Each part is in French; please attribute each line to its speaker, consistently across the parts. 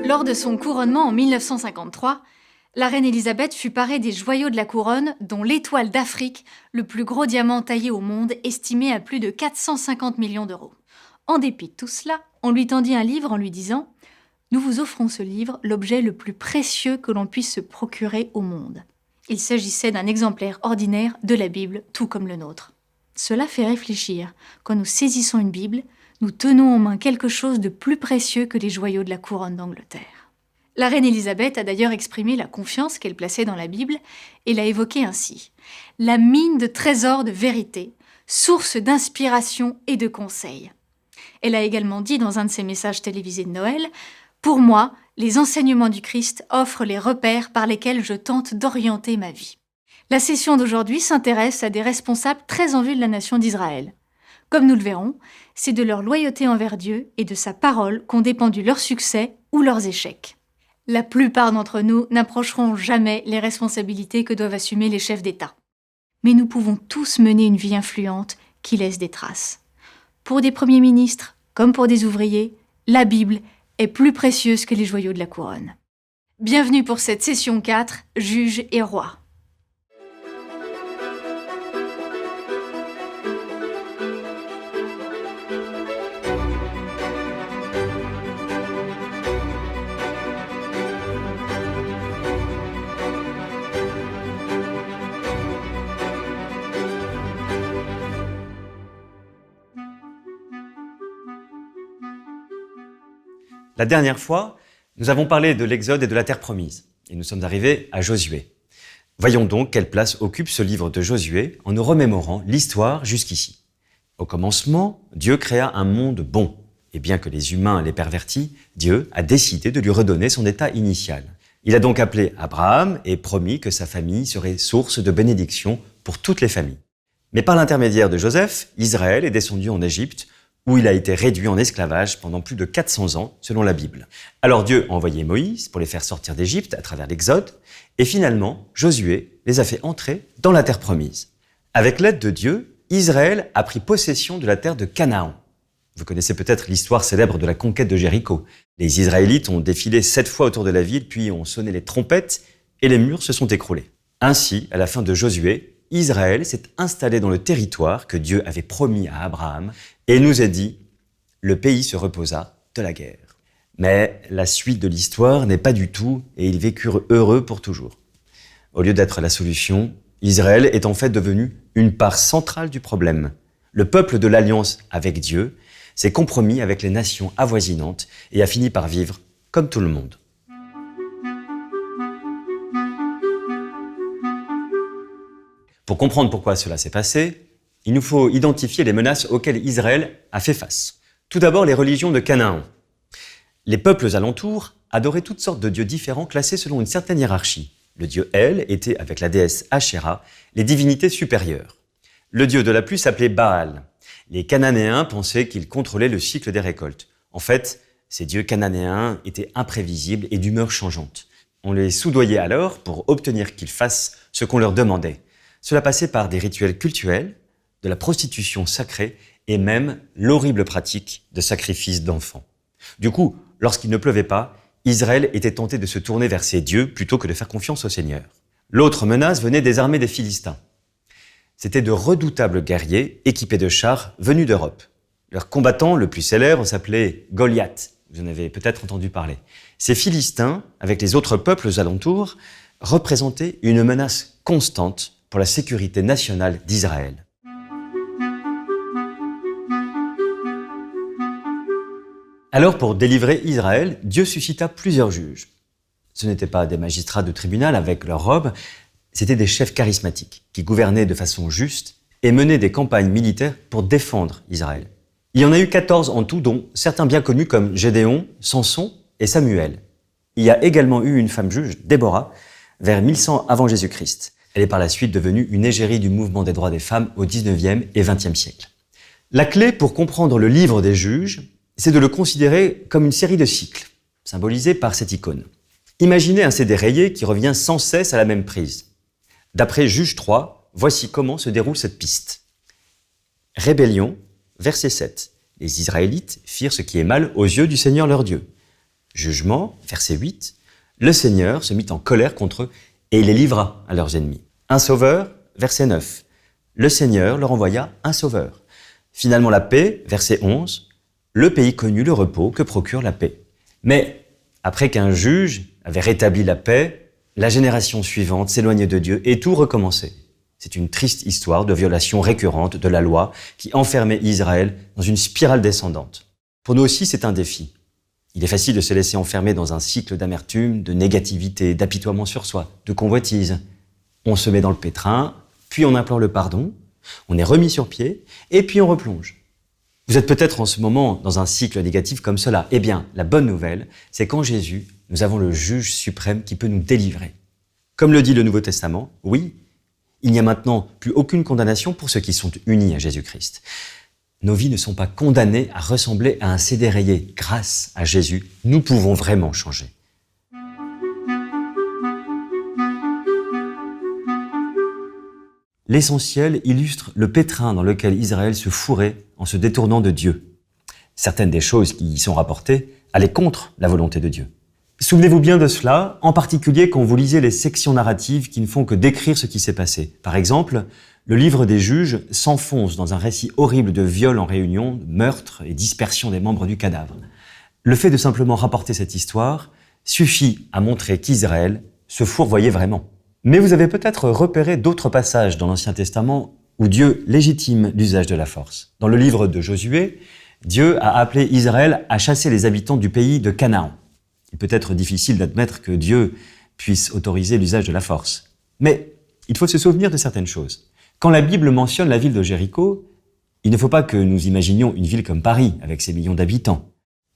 Speaker 1: Lors de son couronnement en 1953, la reine Elisabeth fut parée des joyaux de la couronne, dont l'étoile d'Afrique, le plus gros diamant taillé au monde, estimé à plus de 450 millions d'euros. En dépit de tout cela, on lui tendit un livre en lui disant « Nous vous offrons ce livre, l'objet le plus précieux que l'on puisse se procurer au monde. » Il s'agissait d'un exemplaire ordinaire de la Bible, tout comme le nôtre. Cela fait réfléchir. Quand nous saisissons une Bible, nous tenons en main quelque chose de plus précieux que les joyaux de la couronne d'Angleterre. La reine Elisabeth a d'ailleurs exprimé la confiance qu'elle plaçait dans la Bible et l'a évoquée ainsi. La mine de trésors de vérité, source d'inspiration et de conseils. Elle a également dit dans un de ses messages télévisés de Noël « Pour moi, les enseignements du Christ offrent les repères par lesquels je tente d'orienter ma vie. » La session d'aujourd'hui s'intéresse à des responsables très en vue de la nation d'Israël. Comme nous le verrons, c'est de leur loyauté envers Dieu et de sa parole qu'ont dépendu leur succès ou leurs échecs. La plupart d'entre nous n'approcheront jamais les responsabilités que doivent assumer les chefs d'État. Mais nous pouvons tous mener une vie influente qui laisse des traces. Pour des premiers ministres, comme pour des ouvriers, la Bible est plus précieuse que les joyaux de la couronne. Bienvenue pour cette session 4, Juges et rois.
Speaker 2: La dernière fois, nous avons parlé de l'Exode et de la terre promise, et nous sommes arrivés à Josué. Voyons donc quelle place occupe ce livre de Josué en nous remémorant l'histoire jusqu'ici. Au commencement, Dieu créa un monde bon, et bien que les humains l'aient perverti, Dieu a décidé de lui redonner son état initial. Il a donc appelé Abraham et promis que sa famille serait source de bénédiction pour toutes les familles. Mais par l'intermédiaire de Joseph, Israël est descendu en Égypte, où il a été réduit en esclavage pendant plus de 400 ans, selon la Bible. Alors Dieu a envoyé Moïse pour les faire sortir d'Égypte à travers l'Exode, et finalement, Josué les a fait entrer dans la terre promise. Avec l'aide de Dieu, Israël a pris possession de la terre de Canaan. Vous connaissez peut-être l'histoire célèbre de la conquête de Jéricho. Les Israélites ont défilé 7 fois autour de la ville, puis ont sonné les trompettes, et les murs se sont écroulés. Ainsi, à la fin de Josué, Israël s'est installé dans le territoire que Dieu avait promis à Abraham et nous a dit « Le pays se reposa de la guerre ». Mais la suite de l'histoire n'est pas du tout et ils vécurent heureux pour toujours. Au lieu d'être la solution, Israël est en fait devenu une part centrale du problème. Le peuple de l'alliance avec Dieu s'est compromis avec les nations avoisinantes et a fini par vivre comme tout le monde. Pour comprendre pourquoi cela s'est passé, il nous faut identifier les menaces auxquelles Israël a fait face. Tout d'abord, les religions de Canaan. Les peuples alentours adoraient toutes sortes de dieux différents classés selon une certaine hiérarchie. Le dieu El était, avec la déesse Ashéra, les divinités supérieures. Le dieu de la pluie s'appelait Baal. Les Cananéens pensaient qu'il contrôlait le cycle des récoltes. En fait, ces dieux cananéens étaient imprévisibles et d'humeur changeante. On les soudoyait alors pour obtenir qu'ils fassent ce qu'on leur demandait. Cela passait par des rituels cultuels, de la prostitution sacrée et même l'horrible pratique de sacrifices d'enfants. Du coup, lorsqu'il ne pleuvait pas, Israël était tenté de se tourner vers ses dieux plutôt que de faire confiance au Seigneur. L'autre menace venait des armées des Philistins. C'étaient de redoutables guerriers équipés de chars venus d'Europe. Leur combattant le plus célèbre s'appelait Goliath. Vous en avez peut-être entendu parler. Ces Philistins, avec les autres peuples alentours, représentaient une menace constante pour la sécurité nationale d'Israël. Alors, pour délivrer Israël, Dieu suscita plusieurs juges. Ce n'étaient pas des magistrats de tribunal avec leurs robes, c'étaient des chefs charismatiques qui gouvernaient de façon juste et menaient des campagnes militaires pour défendre Israël. Il y en a eu 14 en tout, dont certains bien connus comme Gédéon, Samson et Samuel. Il y a également eu une femme juge, Déborah, vers 1100 avant Jésus-Christ. Elle est par la suite devenue une égérie du mouvement des droits des femmes au 19e et 20e siècle. La clé pour comprendre le livre des juges, c'est de le considérer comme une série de cycles, symbolisés par cette icône. Imaginez un CD rayé qui revient sans cesse à la même prise. D'après Juge 3, voici comment se déroule cette piste. Rébellion, verset 7. Les Israélites firent ce qui est mal aux yeux du Seigneur leur Dieu. Jugement, verset 8, le Seigneur se mit en colère contre eux et il les livra à leurs ennemis. Un sauveur, verset 9, le Seigneur leur envoya un sauveur. Finalement la paix, verset 11, le pays connut le repos que procure la paix. Mais après qu'un juge avait rétabli la paix, la génération suivante s'éloignait de Dieu et tout recommençait. C'est une triste histoire de violation récurrente de la loi qui enfermait Israël dans une spirale descendante. Pour nous aussi, c'est un défi. Il est facile de se laisser enfermer dans un cycle d'amertume, de négativité, d'apitoiement sur soi, de convoitise. On se met dans le pétrin, puis on implore le pardon, on est remis sur pied, et puis on replonge. Vous êtes peut-être en ce moment dans un cycle négatif comme cela. Eh bien, la bonne nouvelle, c'est qu'en Jésus, nous avons le juge suprême qui peut nous délivrer. Comme le dit le Nouveau Testament, oui, il n'y a maintenant plus aucune condamnation pour ceux qui sont unis à Jésus-Christ. Nos vies ne sont pas condamnées à ressembler à un CD rayé. Grâce à Jésus, nous pouvons vraiment changer. L'essentiel illustre le pétrin dans lequel Israël se fourrait en se détournant de Dieu. Certaines des choses qui y sont rapportées allaient contre la volonté de Dieu. Souvenez-vous bien de cela, en particulier quand vous lisez les sections narratives qui ne font que décrire ce qui s'est passé. Par exemple, le livre des juges s'enfonce dans un récit horrible de viol en réunion, de meurtre et dispersion des membres du cadavre. Le fait de simplement rapporter cette histoire suffit à montrer qu'Israël se fourvoyait vraiment. Mais vous avez peut-être repéré d'autres passages dans l'Ancien Testament où Dieu légitime l'usage de la force. Dans le livre de Josué, Dieu a appelé Israël à chasser les habitants du pays de Canaan. Il peut être difficile d'admettre que Dieu puisse autoriser l'usage de la force. Mais il faut se souvenir de certaines choses. Quand la Bible mentionne la ville de Jéricho, il ne faut pas que nous imaginions une ville comme Paris, avec ses millions d'habitants.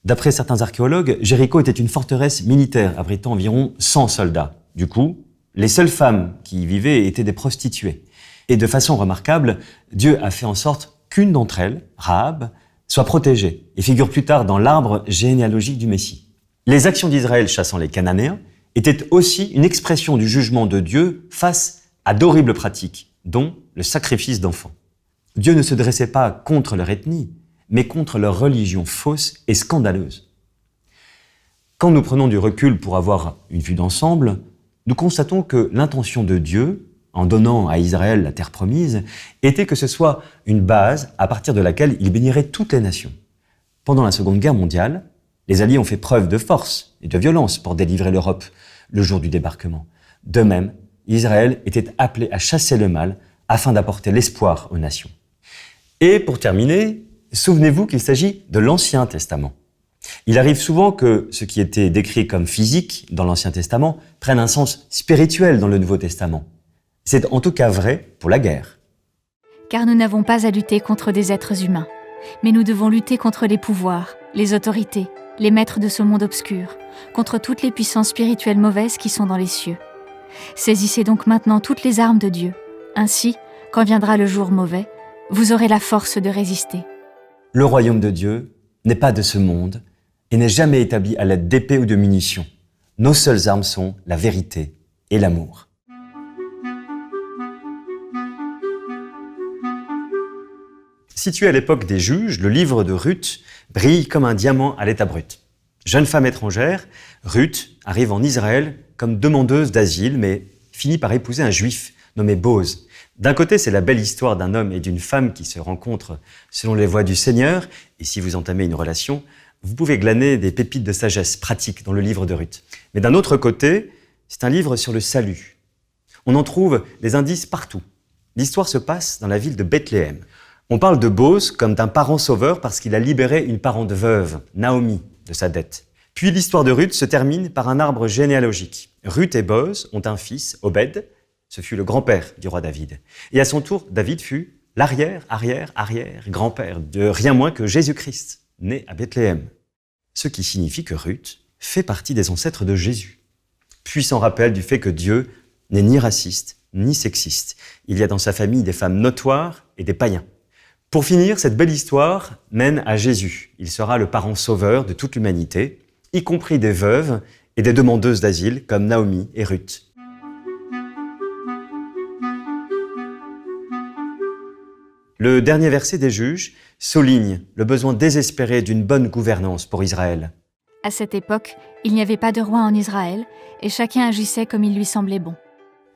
Speaker 2: D'après certains archéologues, Jéricho était une forteresse militaire abritant environ 100 soldats. Du coup, les seules femmes qui y vivaient étaient des prostituées. Et de façon remarquable, Dieu a fait en sorte qu'une d'entre elles, Rahab, soit protégée et figure plus tard dans l'arbre généalogique du Messie. Les actions d'Israël chassant les Cananéens étaient aussi une expression du jugement de Dieu face à d'horribles pratiques, dont le sacrifice d'enfants. Dieu ne se dressait pas contre leur ethnie, mais contre leur religion fausse et scandaleuse. Quand nous prenons du recul pour avoir une vue d'ensemble, nous constatons que l'intention de Dieu, en donnant à Israël la terre promise, était que ce soit une base à partir de laquelle il bénirait toutes les nations. Pendant la Seconde Guerre mondiale, les Alliés ont fait preuve de force et de violence pour délivrer l'Europe le jour du débarquement. De même, Israël était appelé à chasser le mal afin d'apporter l'espoir aux nations. Et pour terminer, souvenez-vous qu'il s'agit de l'Ancien Testament. Il arrive souvent que ce qui était décrit comme physique dans l'Ancien Testament prenne un sens spirituel dans le Nouveau Testament. C'est en tout cas vrai pour la guerre.
Speaker 1: Car nous n'avons pas à lutter contre des êtres humains, mais nous devons lutter contre les pouvoirs, les autorités, les maîtres de ce monde obscur, contre toutes les puissances spirituelles mauvaises qui sont dans les cieux. Saisissez donc maintenant toutes les armes de Dieu. Ainsi, quand viendra le jour mauvais, vous aurez la force de résister.
Speaker 2: Le royaume de Dieu n'est pas de ce monde et n'est jamais établi à l'aide d'épées ou de munitions. Nos seules armes sont la vérité et l'amour. Situé à l'époque des juges, le livre de Ruth brille comme un diamant à l'état brut. Jeune femme étrangère, Ruth arrive en Israël comme demandeuse d'asile, mais finit par épouser un juif nommé Boz. D'un côté, c'est la belle histoire d'un homme et d'une femme qui se rencontrent selon les voies du Seigneur, et si vous entamez une relation, vous pouvez glaner des pépites de sagesse pratiques dans le livre de Ruth. Mais d'un autre côté, c'est un livre sur le salut. On en trouve des indices partout. L'histoire se passe dans la ville de Bethléem. On parle de Boz comme d'un parent sauveur parce qu'il a libéré une parente veuve, Naomi, de sa dette. Puis l'histoire de Ruth se termine par un arbre généalogique. Ruth et Boz ont un fils, Obed, ce fut le grand-père du roi David. Et à son tour, David fut l'arrière-arrière-arrière-grand-père de rien moins que Jésus-Christ, né à Bethléem. Ce qui signifie que Ruth fait partie des ancêtres de Jésus. Puissant rappel du fait que Dieu n'est ni raciste, ni sexiste. Il y a dans sa famille des femmes notoires et des païens. Pour finir, cette belle histoire mène à Jésus. Il sera le parent sauveur de toute l'humanité, y compris des veuves et des demandeuses d'asile comme Naomi et Ruth. Le dernier verset des Juges souligne le besoin désespéré d'une bonne gouvernance pour Israël.
Speaker 1: À cette époque, il n'y avait pas de roi en Israël et chacun agissait comme il lui semblait bon.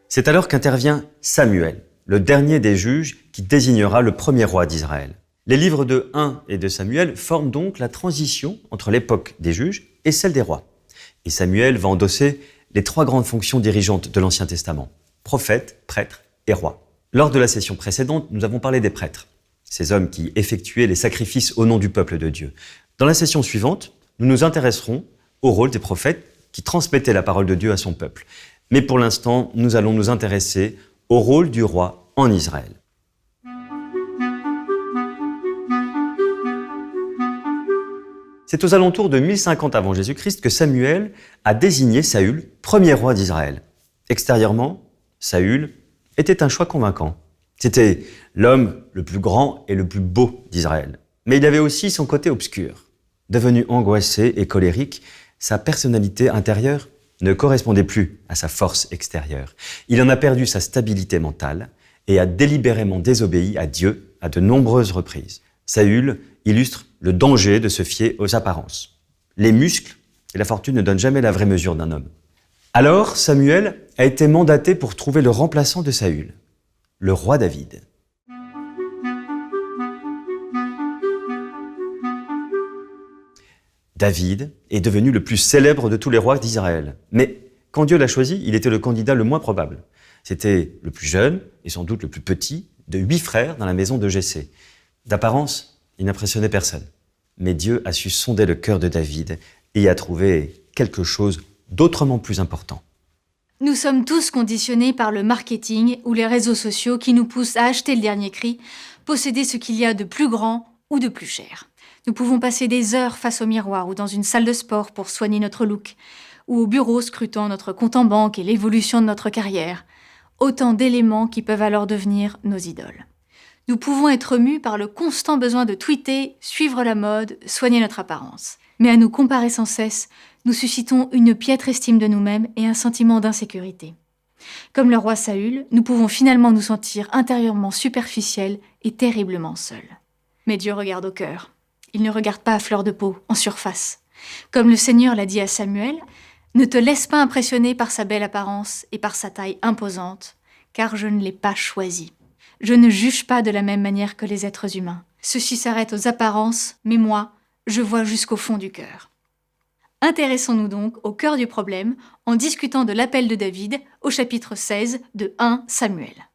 Speaker 2: C'est alors qu'intervient Samuel, le dernier des juges qui désignera le premier roi d'Israël. Les livres de 1 et de Samuel forment donc la transition entre l'époque des juges et celle des rois. Et Samuel va endosser les 3 grandes fonctions dirigeantes de l'Ancien Testament, prophète, prêtre et roi. Lors de la session précédente, nous avons parlé des prêtres, ces hommes qui effectuaient les sacrifices au nom du peuple de Dieu. Dans la session suivante, nous nous intéresserons au rôle des prophètes qui transmettaient la parole de Dieu à son peuple. Mais pour l'instant, nous allons nous intéresser au rôle du roi en Israël. C'est aux alentours de 1050 avant Jésus-Christ que Samuel a désigné Saül premier roi d'Israël. Extérieurement, Saül était un choix convaincant. C'était l'homme le plus grand et le plus beau d'Israël. Mais il avait aussi son côté obscur. Devenu angoissé et colérique, sa personnalité intérieure ne correspondait plus à sa force extérieure. Il en a perdu sa stabilité mentale et a délibérément désobéi à Dieu à de nombreuses reprises. Saül illustre le danger de se fier aux apparences. Les muscles et la fortune ne donnent jamais la vraie mesure d'un homme. Alors, Samuel a été mandaté pour trouver le remplaçant de Saül, le roi David. David est devenu le plus célèbre de tous les rois d'Israël. Mais quand Dieu l'a choisi, il était le candidat le moins probable. C'était le plus jeune et sans doute le plus petit de 8 frères dans la maison de Jessé. D'apparence, il n'impressionnait personne. Mais Dieu a su sonder le cœur de David et y a trouvé quelque chose d'autrement plus important.
Speaker 1: Nous sommes tous conditionnés par le marketing ou les réseaux sociaux qui nous poussent à acheter le dernier cri, posséder ce qu'il y a de plus grand ou de plus cher. Nous pouvons passer des heures face au miroir ou dans une salle de sport pour soigner notre look, ou au bureau scrutant notre compte en banque et l'évolution de notre carrière. Autant d'éléments qui peuvent alors devenir nos idoles. Nous pouvons être mus par le constant besoin de tweeter, suivre la mode, soigner notre apparence. Mais à nous comparer sans cesse, nous suscitons une piètre estime de nous-mêmes et un sentiment d'insécurité. Comme le roi Saül, nous pouvons finalement nous sentir intérieurement superficiels et terriblement seuls. Mais Dieu regarde au cœur. Il ne regarde pas à fleur de peau, en surface. Comme le Seigneur l'a dit à Samuel, « Ne te laisse pas impressionner par sa belle apparence et par sa taille imposante, car je ne l'ai pas choisi. Je ne juge pas de la même manière que les êtres humains. Ceux-ci s'arrêtent aux apparences, mais moi, je vois jusqu'au fond du cœur. » Intéressons-nous donc au cœur du problème en discutant de l'appel de David au chapitre 16 de 1 Samuel.